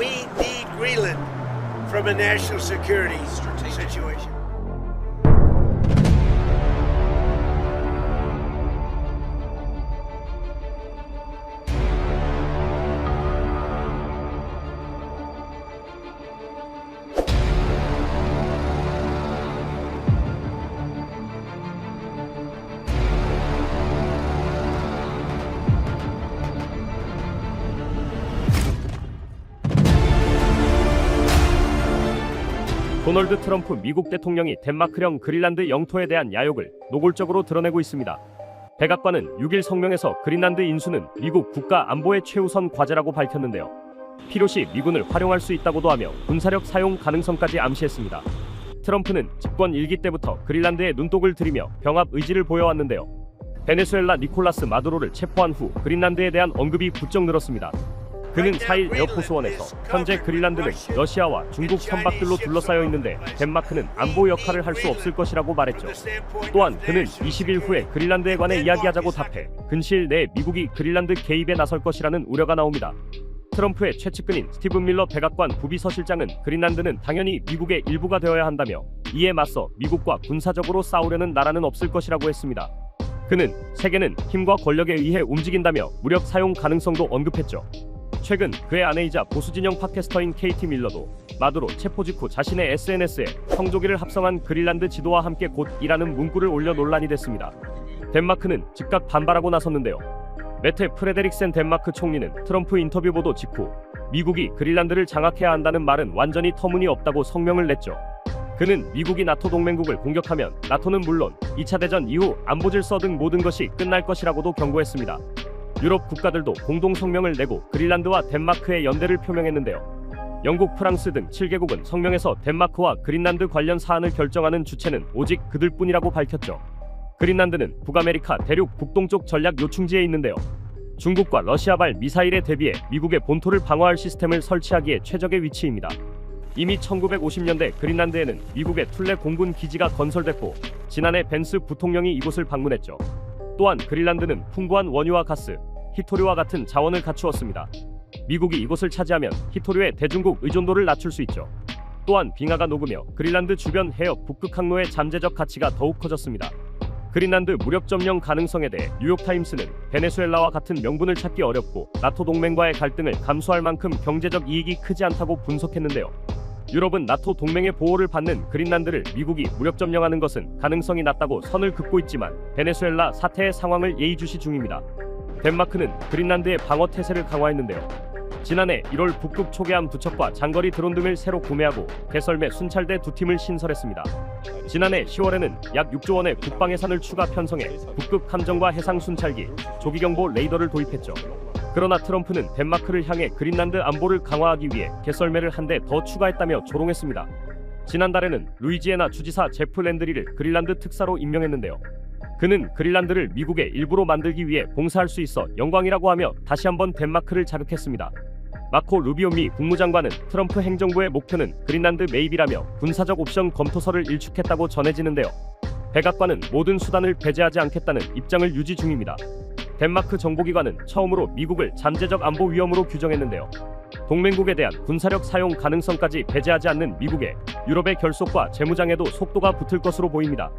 we need Greenland from a national security situation. 도널드 트럼프 미국 대통령이 덴마크령 그린란드 영토에 대한 야욕을 노골적으로 드러내고 있습니다. 백악관은 6일 성명에서 그린란드 인수는 미국 국가 안보의 최우선 과제라고 밝혔는데요. 필요시 미군을 활용할 수 있다고도 하며 군사력 사용 가능성까지 암시했습니다. 트럼프는 집권 1기 때부터 그린란드에 눈독을 들이며 병합 의지를 보여왔는데요. 베네수엘라 니콜라스 마두로를 체포한 후 그린란드에 대한 언급이 부쩍 늘었습니다. 그는 4일 에어포스원에서 현재 그린란드는 러시아와 중국 선박들로 둘러싸여 있는데 덴마크는 안보 역할을 할 수 없을 것이라고 말했죠. 또한 그는 20일 후에 그린란드에 관해 이야기하자고 답해 근시일 내에 미국이 그린란드 개입에 나설 것이라는 우려가 나옵니다. 트럼프의 최측근인 스티븐 밀러 백악관 부비서실장은 그린란드는 당연히 미국의 일부가 되어야 한다며 이에 맞서 미국과 군사적으로 싸우려는 나라는 없을 것이라고 했습니다. 그는 세계는 힘과 권력에 의해 움직인다며 무력 사용 가능성도 언급했죠. 최근 그의 아내이자 보수진영 팟캐스터인 케이티 밀러도 마두로 체포 직후 자신의 SNS에 성조기를 합성한 그린란드 지도와 함께 곧이라는 문구를 올려 논란이 됐습니다. 덴마크는 즉각 반발하고 나섰는데요. 메테 프레데릭센 덴마크 총리는 트럼프 인터뷰 보도 직후 미국이 그린란드를 장악해야 한다는 말은 완전히 터무니없다고 성명을 냈죠. 그는 미국이 나토 동맹국을 공격하면 나토는 물론 2차 대전 이후 안보 질서 등 모든 것이 끝날 것이라고도 경고했습니다. 유럽 국가들도 공동 성명을 내고 그린란드와 덴마크의 연대를 표명했는데요. 영국, 프랑스 등 7개국은 성명에서 덴마크와 그린란드 관련 사안을 결정하는 주체는 오직 그들뿐이라고 밝혔죠. 그린란드는 북아메리카 대륙 북동쪽 전략 요충지에 있는데요. 중국과 러시아발 미사일에 대비해 미국의 본토를 방어할 시스템을 설치하기에 최적의 위치입니다. 이미 1950년대 그린란드에는 미국의 툴레 공군 기지가 건설됐고 지난해 벤스 부통령이 이곳을 방문했죠. 또한 그린란드는 풍부한 원유와 가스, 히토류와 같은 자원을 갖추었습니다. 미국이 이곳을 차지하면 히토류의 대중국 의존도를 낮출 수 있죠. 또한 빙하가 녹으며 그린란드 주변 해역 북극 항로의 잠재적 가치가 더욱 커졌습니다. 그린란드 무력 점령 가능성에 대해 뉴욕타임스는 베네수엘라와 같은 명분을 찾기 어렵고 나토 동맹과의 갈등을 감수할 만큼 경제적 이익이 크지 않다고 분석했는데요. 유럽은 나토 동맹의 보호를 받는 그린란드를 미국이 무력 점령하는 것은 가능성이 낮다고 선을 긋고 있지만 베네수엘라 사태의 상황을 예의주시 중입니다. 덴마크는 그린란드의 방어 태세를 강화했는데요. 지난해 1월 북극 초계함 2척과 장거리 드론 등을 새로 구매하고 개설매 순찰대 2팀을 신설했습니다. 지난해 10월에는 약 6조 원의 국방 예산을 추가 편성해 북극 함정과 해상 순찰기, 조기경보 레이더를 도입했죠. 그러나 트럼프는 덴마크를 향해 그린란드 안보를 강화하기 위해 개설매를 한 대 더 추가했다며 조롱했습니다. 지난달에는 루이지애나 주지사 제프 랜드리를 그린란드 특사로 임명했는데요. 그는 그린란드를 미국의 일부로 만들기 위해 봉사할 수 있어 영광이라고 하며 다시 한번 덴마크를 자극했습니다. 마코 루비오 미 국무장관은 트럼프 행정부의 목표는 그린란드 매입이라며 군사적 옵션 검토서를 일축했다고 전해지는데요. 백악관은 모든 수단을 배제하지 않겠다는 입장을 유지 중입니다. 덴마크 정보기관은 처음으로 미국을 잠재적 안보 위험으로 규정했는데요. 동맹국에 대한 군사력 사용 가능성까지 배제하지 않는 미국의 유럽의 결속과 재무장에도 속도가 붙을 것으로 보입니다.